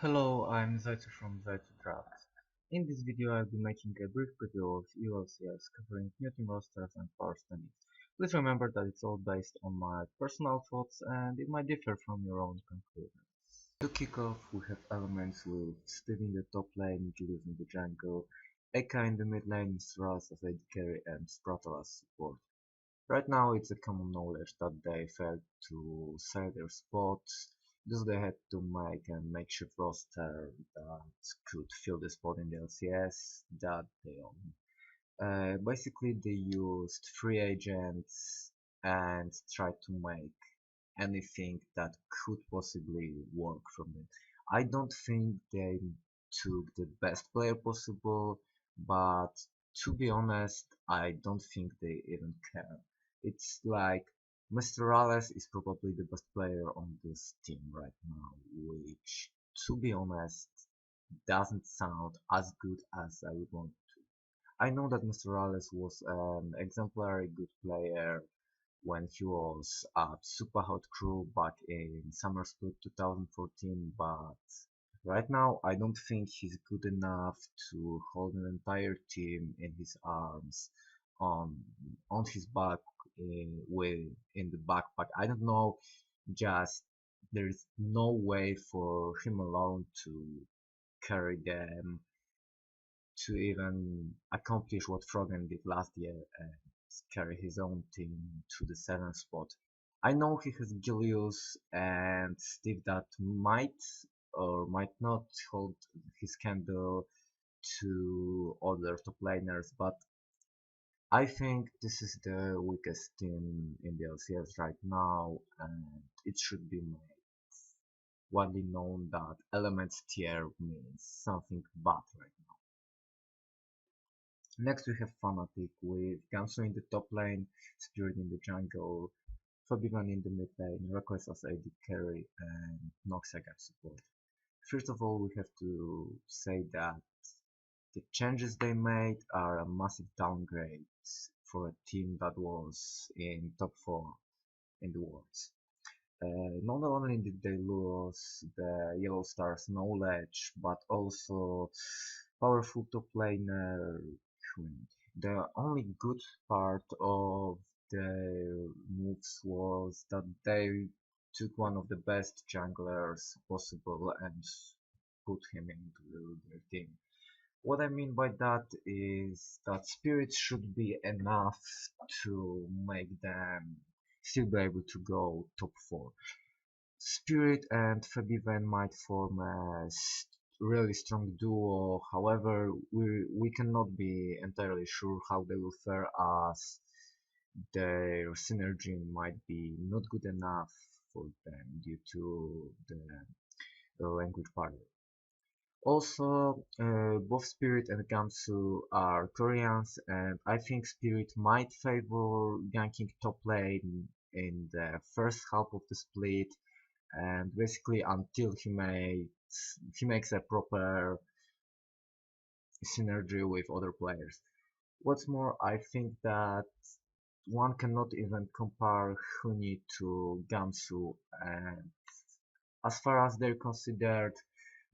Hello, I'm Zaito from Zaito Draft. In this video I'll be making a brief preview of LCS covering new team rosters and power standings. Please remember that it's all based on my personal thoughts and it might differ from your own conclusions. To kick off, we have elements with Steve in the top lane, Julius in the jungle, Eka in the mid lane, Stras as AD carry and Spratle as support. Right now it's a common knowledge that they failed to sell their spots, thus they had to make a makeshift roster that could fill the spot in the LCS that they own. Basically they used free agents and tried to make anything that could possibly work from it. I don't think they took the best player possible, but to be honest, I don't think they even care. It's like Mr. Rales is probably the best player on this team right now, which, to be honest, doesn't sound as good as I would want to. I know that Mr. Rales was an exemplary good player when he was at Super Hot Crew back in Summer Split 2014, but right now I don't think he's good enough to hold an entire team in his arms on on his back in the backpack. I don't know, just there's no way for him alone to carry them to even accomplish what Froggen did last year and carry his own team to the 7th spot. I know he has Gilius and Steve that might or might not hold his candle to other top laners, but I think this is the weakest team in the LCS right now, and it should be made widely known that Elements tier means something bad right now. Next we have Fnatic with Gamsu in the top lane, Spirit in the jungle, Fabian in the mid lane, Request as AD carry, and Noxia gap support. First of all, we have to say that the changes they made are a massive downgrade for a team that was in top 4 in the Worlds. Not only did they lose the Yellow Stars knowledge, but also powerful top laner Queen. The only good part of their moves was that they took one of the best junglers possible and put him into their team. What I mean by that is that spirits should be enough to make them still be able to go top 4. Spirit and Fabiven might form a really strong duo, however we cannot be entirely sure how they will fare as their synergy might be not good enough for them due to the language barrier. Also, both Spirit and Gamsu are Koreans, and I think Spirit might favor ganking top lane in the first half of the split, and basically until he makes a proper synergy with other players. What's more, I think that one cannot even compare Huni to Gamsu, and as far as they're considered,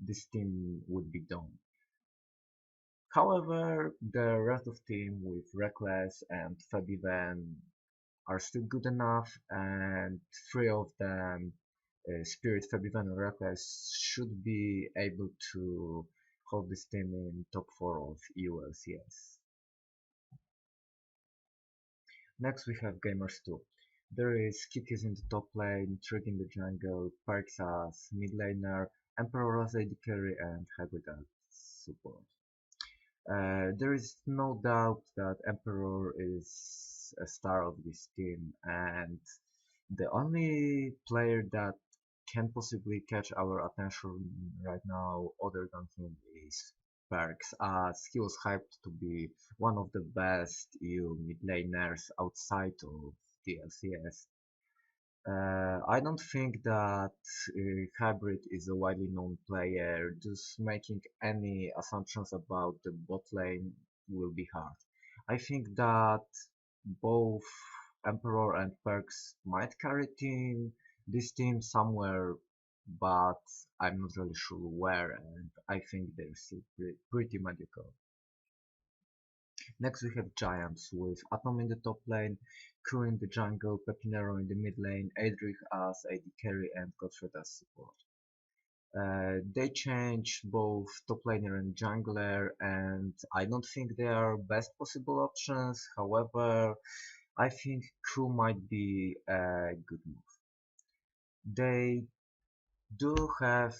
this team would be done. However, the rest of the team with Reckless and Fabiven are still good enough, and three of them, Spirit, Fabiven, and Reckless, should be able to hold this team in top 4 of ULCS. Next we have Gamers 2. There is Kikis in the top lane, Trig in the jungle, Perks as mid laner, Emperor as AD carry, and Hybrid as support. There is no doubt that Emperor is a star of this team, and the only player that can possibly catch our attention right now other than him is Perks, as he was hyped to be one of the best EU mid laners outside of the LCS. I don't think that Hybrid is a widely known player, just making any assumptions about the bot lane will be hard. I think that both Emperor and Perks might carry this team somewhere but I'm not really sure where, and I think they're still pretty mediocre. Next we have Giants with Atom in the top lane, Crew in the jungle, Pepinero in the mid lane, Adric as AD carry and Godfred as support. They change both top laner and jungler, and I don't think they are best possible options. However, I think Crew might be a good move. They do have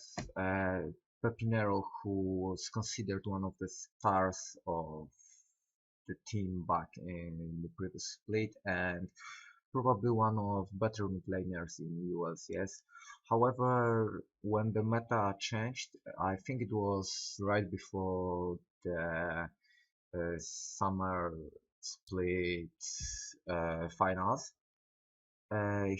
Pepinero, who was considered one of the stars of the team back in the previous split, and probably one of better mid laners in LCS. However, when the meta changed, I think it was right before the summer split finals.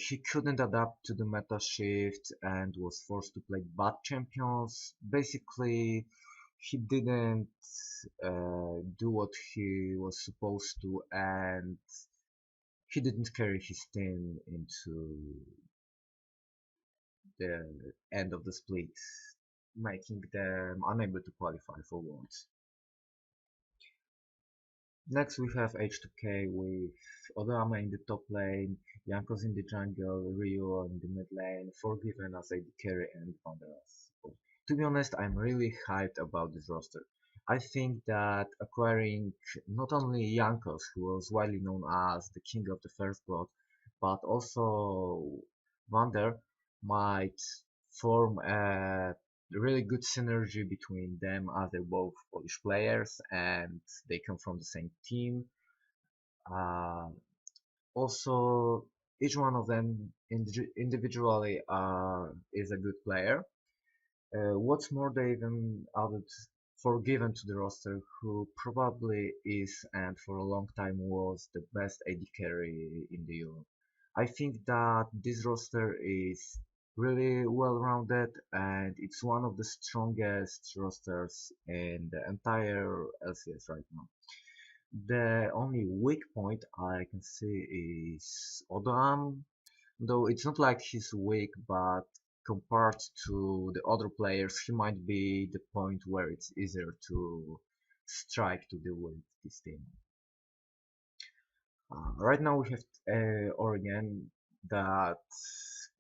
He couldn't adapt to the meta shift and was forced to play bad champions. Basically, he didn't do what he was supposed to, and he didn't carry his team into the end of the split, making them unable to qualify for Worlds. Next we have H2K with Odama in the top lane, Jankos in the jungle, Ryu in the mid lane, Forgiven as AD carry and Thunder as support. To be honest, I'm really hyped about this roster. I think that acquiring not only Jankos, who was widely known as the king of the first blood, but also Vander might form a really good synergy between them, as they're both Polish players and they come from the same team. Uh, Also, each one of them individually is a good player. What's more, they even added Forgiven to the roster, who probably is and for a long time was the best AD carry in the Euro. I think that this roster is really well rounded and it's one of the strongest rosters in the entire LCS right now. The only weak point I can see is Odam, though it's not like he's weak, but compared to the other players, he might be the point where it's easier to strike to deal with this team. Right now we have Oregon that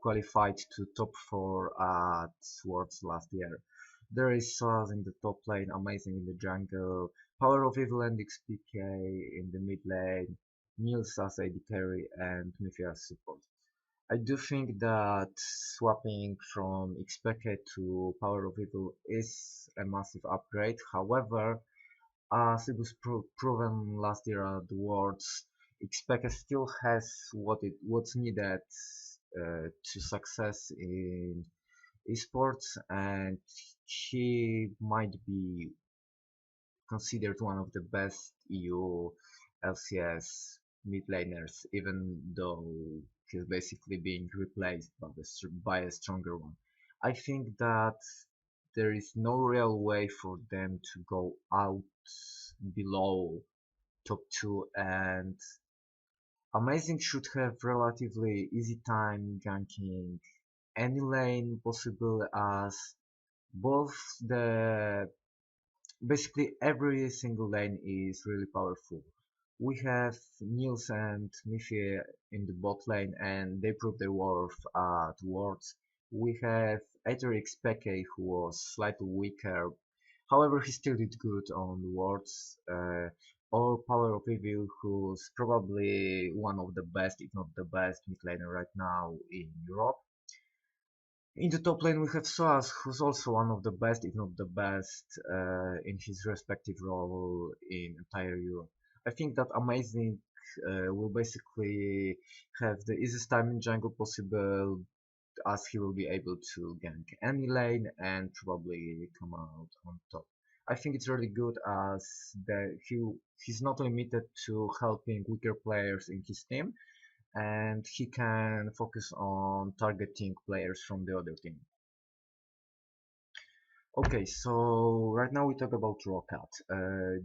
qualified to top 4 at Worlds last year. There is Soaz in the top lane, Amazing in the jungle, Power of Evil and XPK in the mid lane, Niels as AD carry and Miffy as support. I do think that swapping from XPK to Power of Evil is a massive upgrade. However, as it was proven last year at the Worlds, Xpeka still has what's needed to success in esports, and he might be considered one of the best EU LCS mid laners, even though he's basically being replaced by a stronger one. I think that there is no real way for them to go out below top 2, and Amazing should have relatively easy time ganking any lane possible, as both the basically every single lane is really powerful. We have Niels and Miffy in the bot lane and they prove their worth at Worlds. We have Aetherix Peke, who was slightly weaker, however he still did good on the Worlds. Or Power of Evil, who's probably one of the best, if not the best, mid laner right now in Europe. In the top lane we have Soaz, who's also one of the best, if not the best, in his respective role in entire Europe. I think that Amazing will basically have the easiest time in jungle possible, as he will be able to gank any lane and probably come out on top. I think it's really good as he's not limited to helping weaker players in his team, and he can focus on targeting players from the other team. Okay, so right now we talk about Rockat.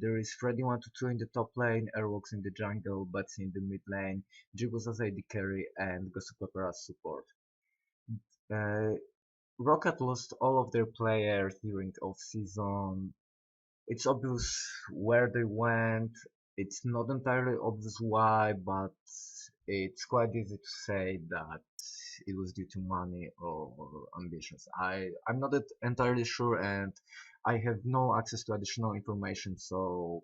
There is Freddy122 in the top lane, Airwalks in the jungle, Betsy in the mid lane, Jibus as AD carry, and Gossip Pepper as support. Uh, Rocket lost all of their players during off-season. It's obvious where they went. It's not entirely obvious why, but it's quite easy to say that it was due to money or ambitions. I'm not entirely sure, and I have no access to additional information, so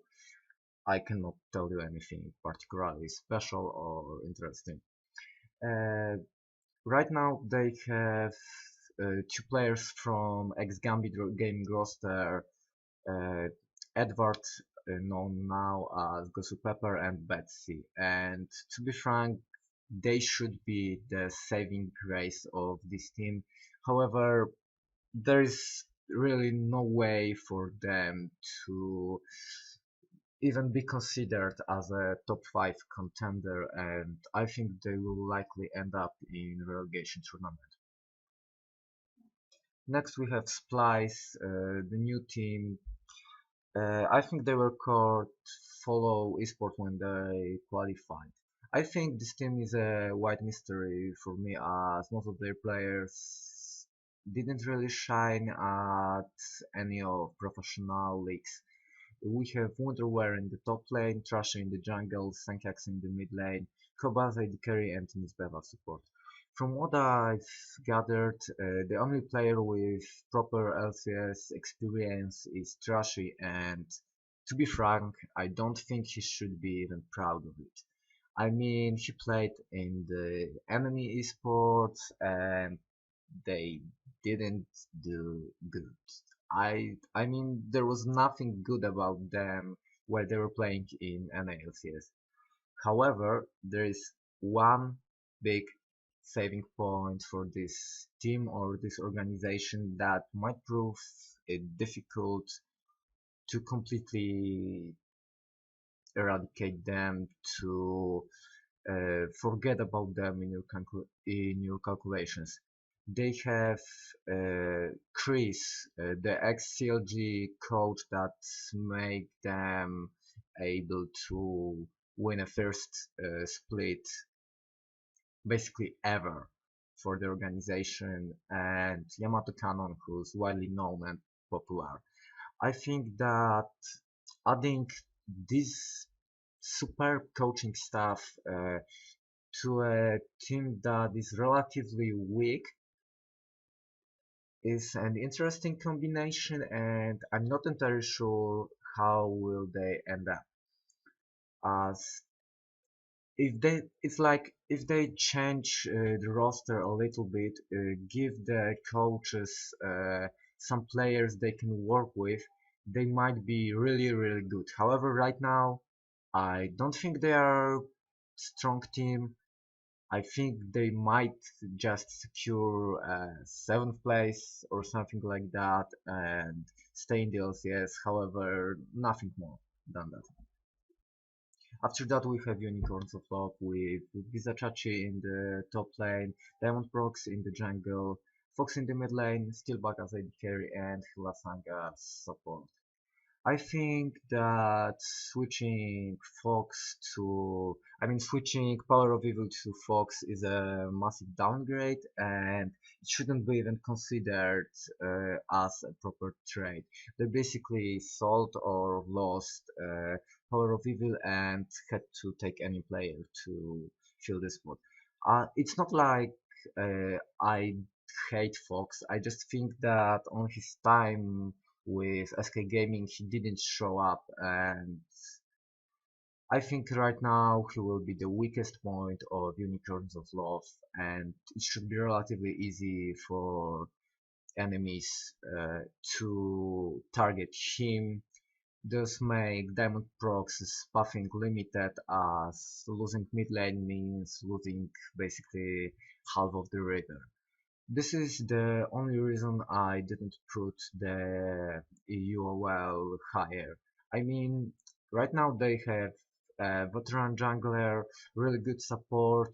I cannot tell you anything particularly special or interesting. Uh, right now they have two players from ex-Gambit gaming roster, uh, Edward, known now as Gosu Pepper, and Betsy. And to be frank, they should be the saving grace of this team. However, there is really no way for them to even be considered as a top 5 contender, and I think they will likely end up in relegation tournament. Next we have Splice, the new team. I think they were called Follow Esport when they qualified. I think this team is a white mystery for me, as most of their players didn't really shine at any of professional leagues. We have Wonderwear in the top lane, Trasher in the jungle, Sankax in the mid lane, Kobase the carry, and Nisbeva support. From what I've gathered, the only player with proper LCS experience is Trashy, and to be frank, I don't think he should be even proud of it. I mean, he played in the enemy esports and they didn't do good. I mean, there was nothing good about them while they were playing in NALCS. However, there is one big saving point for this team or this organization that might prove it difficult to completely eradicate them, to forget about them in your calculations. They have Chris, the ex-CLG coach that make them able to win a first split basically ever for the organization, and Yamato Cannon, who's widely known and popular. I think that adding this superb coaching staff to a team that is relatively weak is an interesting combination, and I'm not entirely sure how will they end up. As if they, it's like if they change the roster a little bit, give the coaches some players they can work with, they might be really good. However, right now, I don't think they are strong team. I think they might just secure 7th place or something like that and stay in the LCS. However, nothing more than that. After that, we have Unicorns of Love with Bizachachi in the top lane, Diamond Prox in the jungle, Fox in the mid lane, Steelback as AD carry, and Hilasang as support. I think that switching Power of Evil to Fox is a massive downgrade, and it shouldn't be even considered as a proper trade. They basically sold or lost Power of Evil and had to take any player to fill this spot. It's not like I hate Fox. I just think that on his time with SK Gaming he didn't show up, and I think right now he will be the weakest point of Unicorns of Love, and it should be relatively easy for enemies to target him. Thus make Diamond Prox's buffing limited, as losing mid lane means losing basically half of the river. This is the only reason I didn't put the UOL higher. I mean, right now they have a veteran jungler, really good support,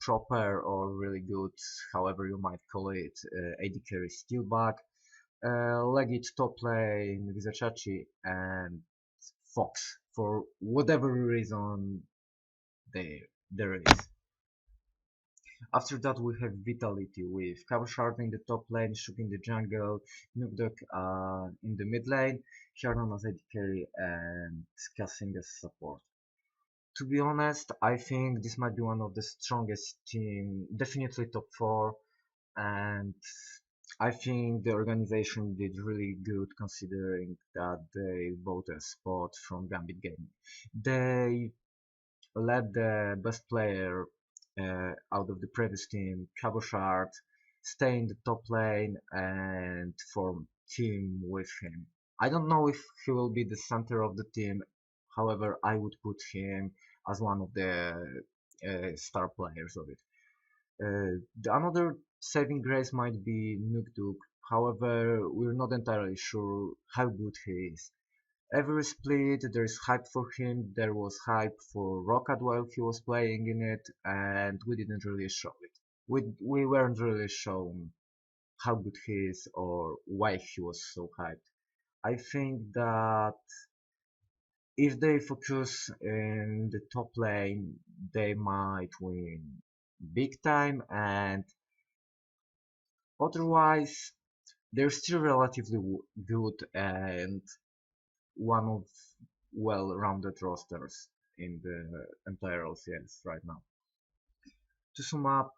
proper or really good, however you might call it, AD carry Steelback, Legit top lane Vizachachi, and Fox for whatever reason there is. After that we have Vitality with Cabochard in the top lane, Shook in the jungle, Nukdog in the mid lane, Hiernan as AD carry and Cassing as support. To be honest, I think this might be one of the strongest team, definitely top 4, and I think the organization did really good considering that they bought a spot from Gambit Gaming. They let the best player out of the previous team, Cabochard, stay in the top lane and form team with him. I don't know if he will be the center of the team, however, I would put him as one of the star players of it. The another saving grace might be Nukduk, however, we're not entirely sure how good he is. Every split there is hype for him, there was hype for Rocket while he was playing in it, and we didn't really show it. We weren't really shown how good he is or why he was so hyped. I think that if they focus in the top lane, they might win big time, and otherwise they're still relatively good and one of well-rounded rosters in the entire LCS right now. To sum up,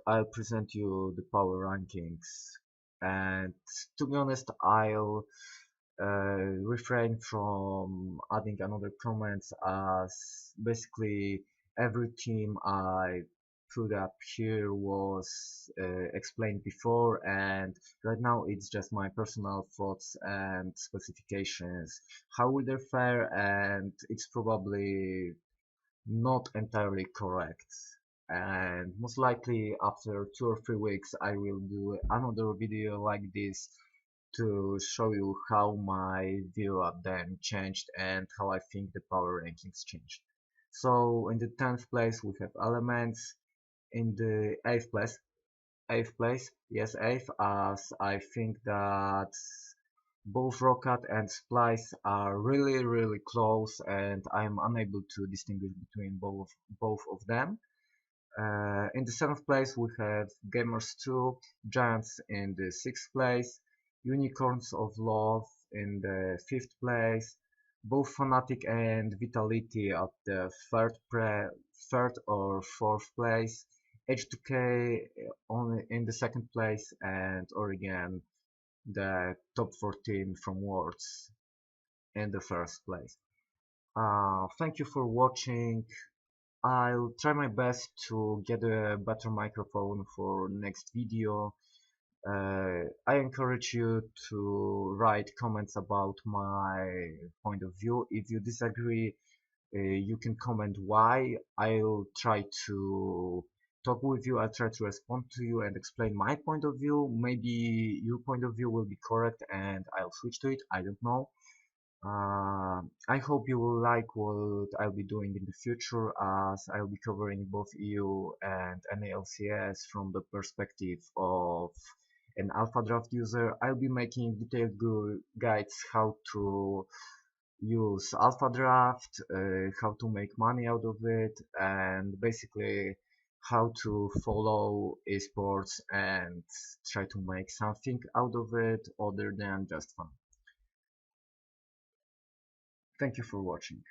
I'll present you the power rankings, and to be honest, I'll refrain from adding another comments, as basically every team I put up here was explained before, and right now it's just my personal thoughts and specifications, how will they fare, and it's probably not entirely correct. And most likely after 2 or 3 weeks I will do another video like this to show you how my view of them changed and how I think the power rankings changed. So in the 10th place we have Elements, in the 8th place, yes 8th, as I think that both Rocket and Splice are really close and I'm unable to distinguish between both of them. In the 7th place we have Gamers 2, Giants in the 6th place, Unicorns of Love in the 5th place, both Fnatic and Vitality at the 3rd or 4th place, H2K only in the 2nd place, and Oregon, the top 14 from Worlds, in the 1st place. Thank you for watching. I'll try my best to get a better microphone for next video. I encourage you to write comments about my point of view. If you disagree, you can comment why. I'll try to talk with you. I'll try to respond to you and explain my point of view. Maybe your point of view will be correct and I'll switch to it. I don't know. I hope you will like what I'll be doing in the future, as I'll be covering both EU and NALCS from the perspective of an alpha draft user. I'll be making detailed guides how to use alpha draft, how to make money out of it, and basically how to follow esports and try to make something out of it other than just fun. Thank you for watching.